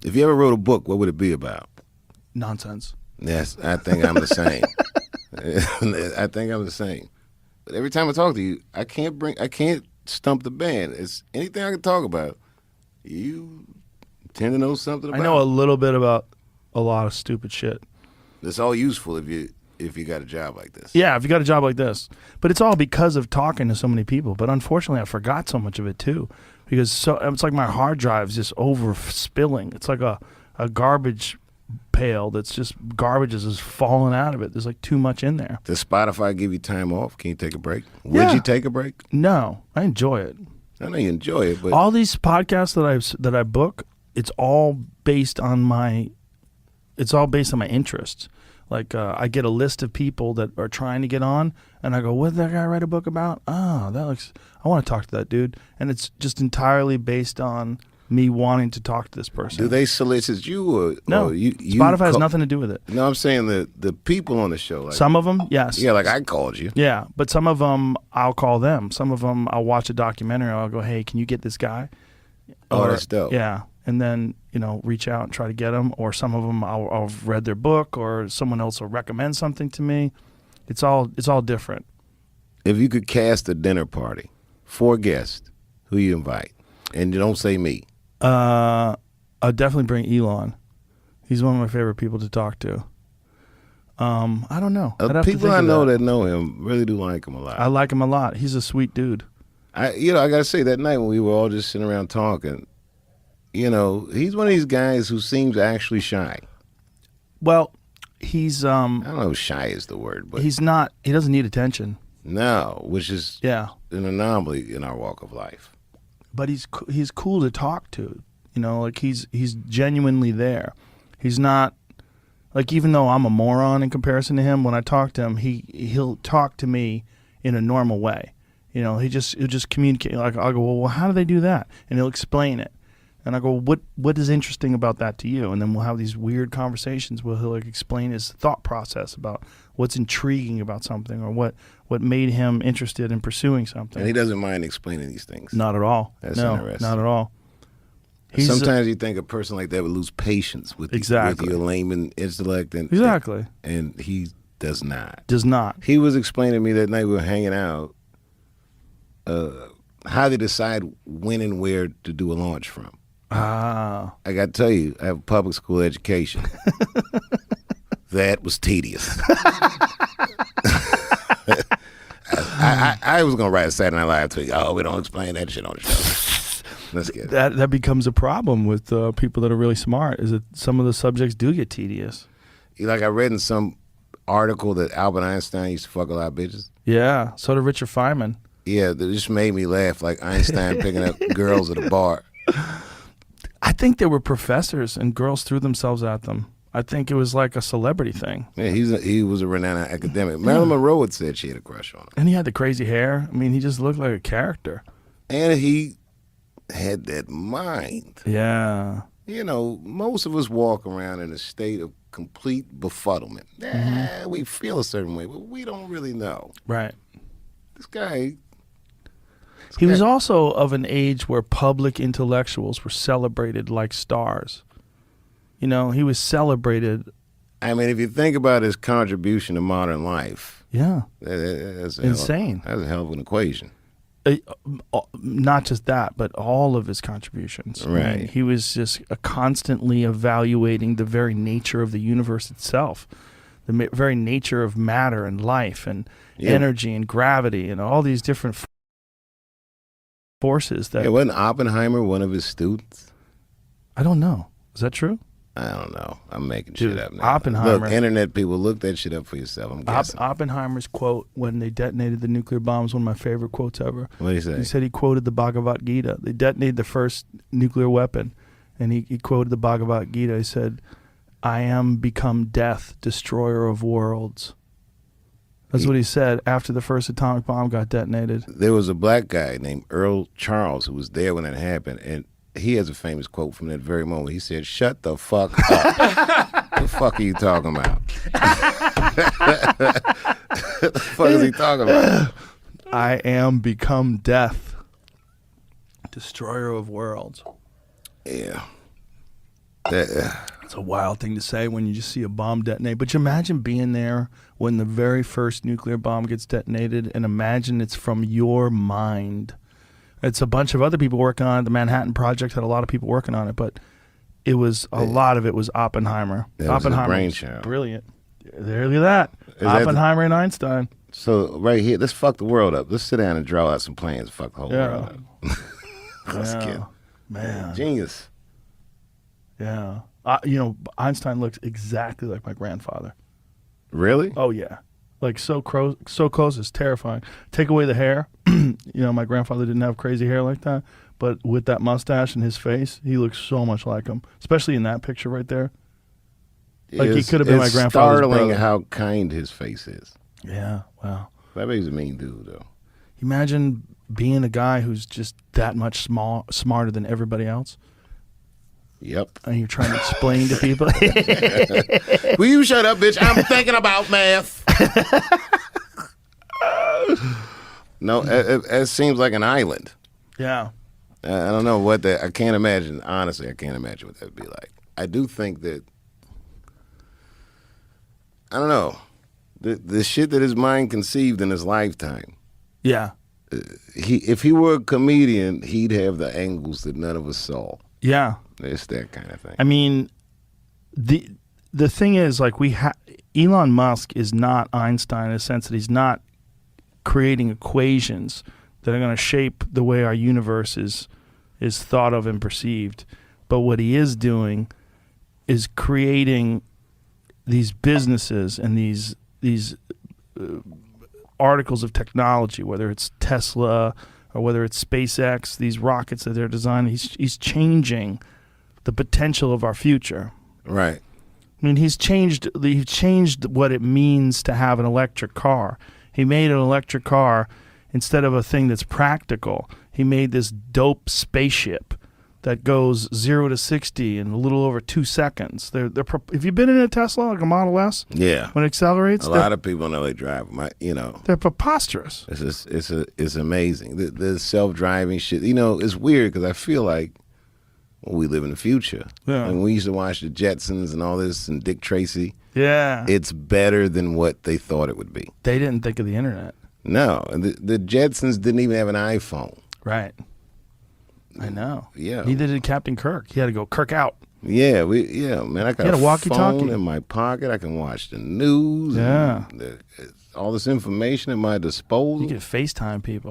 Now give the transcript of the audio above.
If you ever wrote a book, what would it be about? Nonsense. Yes, I think I'm the same. I think I'm the same. But every time I talk to you, I can't stump the band. It's anything I can talk about. You tend to know something about. I know a little bit about a lot of stupid shit. It's all useful if you got a job like this. Yeah, if you got a job like this. But it's all because of talking to so many people. But unfortunately, I forgot so much of it too. Because it's like my hard drive's just over spilling. It's like a garbage pail that's just garbage is just falling out of it. There's like too much in there. Does Spotify give you time off? Can you take a break? Would you take a break? No, I enjoy it. I know you enjoy it, but all these podcasts that I book, it's all based on my interests. Like I get a list of people that are trying to get on, and I go, "What did that guy write a book about?" Oh, I want to talk to that dude, and it's just entirely based on me wanting to talk to this person. Do they solicit you or no? Or you Spotify has nothing to do with it. No, I'm saying the people on the show. Like, some of them, yes. Yeah, like I called you. Yeah, but some of them I'll call them. Some of them I'll watch a documentary. I'll go, "Hey, can you get this guy?" Oh, that's dope. Yeah, and then reach out and try to get them. Or some of them I'll read their book, or someone else will recommend something to me. It's all different. If you could cast a dinner party, 4 guests, who you invite, and you don't say me. I'll definitely bring Elon. He's one of my favorite people to talk to. I don't know. People I know that know him really do like him a lot. I like him a lot. He's a sweet dude. I gotta say, that night when we were all just sitting around talking, he's one of these guys who seems actually shy. Well, he's I don't know if shy is the word, but he's not. He doesn't need attention. No, which is an anomaly in our walk of life. But he's cool to talk to. Like he's genuinely there. He's not like, even though I'm a moron in comparison to him, when I talk to him, he'll talk to me in a normal way. He'll just communicate. Like I'll go, well, how do they do that? And he'll explain it. And I go, what is interesting about that to you? And then we'll have these weird conversations where he'll explain his thought process about what's intriguing about something, or what made him interested in pursuing something. And he doesn't mind explaining these things. Not at all. That's no, interesting. Not at all. Sometimes you think a person like that would lose patience with your layman intellect. Exactly. And he does not. Does not. He was explaining to me that night we were hanging out how they decide when and where to do a launch from. Ah. I got to tell you, I have a public school education. That was tedious. I was going to write a Saturday Night Live tweet. Oh, we don't explain that shit on the show. Let's get it. That becomes a problem with people that are really smart, is that some of the subjects do get tedious. Like I read in some article that Albert Einstein used to fuck a lot of bitches. Yeah, so did Richard Feynman. Yeah, that just made me laugh, like Einstein picking up girls at a bar. I think they were professors and girls threw themselves at them. I think it was like a celebrity thing. Yeah, he was a renowned academic. Marilyn Monroe had said she had a crush on him. And he had the crazy hair. I mean, he just looked like a character. And he had that mind. Yeah. Most of us walk around in a state of complete befuddlement. We feel a certain way, but we don't really know. Right. This guy... He was also of an age where public intellectuals were celebrated like stars. He was celebrated. I mean, if you think about his contribution to modern life, yeah, that's insane. That's a hell of an equation. Not just that, but all of his contributions. Right. I mean, he was just constantly evaluating the very nature of the universe itself, the very nature of matter and life and energy and gravity and all these different forces. Wasn't Oppenheimer one of his students? I don't know. Is that true? I don't know. I'm making shit up now. Oppenheimer. Look, internet people, look that shit up for yourself. I'm guessing. Oppenheimer's quote when they detonated the nuclear bomb is one of my favorite quotes ever. What did he say? He said he quoted the Bhagavad Gita. They detonated the first nuclear weapon, and he quoted the Bhagavad Gita. He said, "I am become death, destroyer of worlds." That's what he said after the first atomic bomb got detonated. There was a black guy named Earl Charles who was there when it happened, and he has a famous quote from that very moment. He said, "Shut the fuck up." What the fuck are you talking about? What the fuck is he talking about? I am become death, destroyer of worlds. Yeah. It's a wild thing to say when you just see a bomb detonate. But you imagine being there when the very first nuclear bomb gets detonated, and imagine it's from your mind. It's a bunch of other people working on it. The Manhattan Project had a lot of people working on it, but it was a lot of it was Oppenheimer. Oppenheimer was brilliant. There, look at that. Oppenheimer and Einstein. So right here, let's fuck the world up. Let's sit down and draw out some plans. Fuck the whole world up. Let's get man, genius. Yeah, Einstein looks exactly like my grandfather. Really? Oh yeah, like so close. It's terrifying. Take away the hair. My grandfather didn't have crazy hair like that, but with that mustache and his face, he looks so much like him. Especially in that picture right there. Like he could have been my grandfather's brother. It's startling how kind his face is. Yeah, wow. That makes a mean dude, though. Imagine being a guy who's just that much smarter than everybody else. Yep. And you're trying to explain to people. Will you shut up, bitch? I'm thinking about math. No, it seems like an island. Yeah. I don't know what that. I can't imagine. Honestly, I can't imagine what that would be like. I do think that. I don't know. The shit that his mind conceived in his lifetime. Yeah. If he were a comedian, he'd have the angles that none of us saw. Yeah. It's that kind of thing. I mean, the thing is, like, Elon Musk is not Einstein in the sense that he's not creating equations that are going to shape the way our universe is thought of and perceived. But what he is doing is creating these businesses and these articles of technology, whether it's Tesla or whether it's SpaceX, these rockets that they're designing. He's changing the potential of our future. Right. I mean, he's changed what it means to have an electric car. He made an electric car instead of a thing that's practical. He made this dope spaceship that goes 0 to 60 in a little over 2 seconds. Have you been in a Tesla, like a Model S? Yeah. When it accelerates? A lot of people know they drive them. They're preposterous. It's amazing. The self-driving shit. It's weird because I feel like we live in the future. Yeah. And we used to watch the Jetsons and all this and Dick Tracy. Yeah. It's better than what they thought it would be. They didn't think of the internet. No. And the Jetsons didn't even have an iPhone. Right. I know. Yeah. Neither did Captain Kirk. He had to go Kirk out. Yeah, man. I got a phone in my pocket. I can watch the news. Yeah. And all this information at my disposal. You can FaceTime people.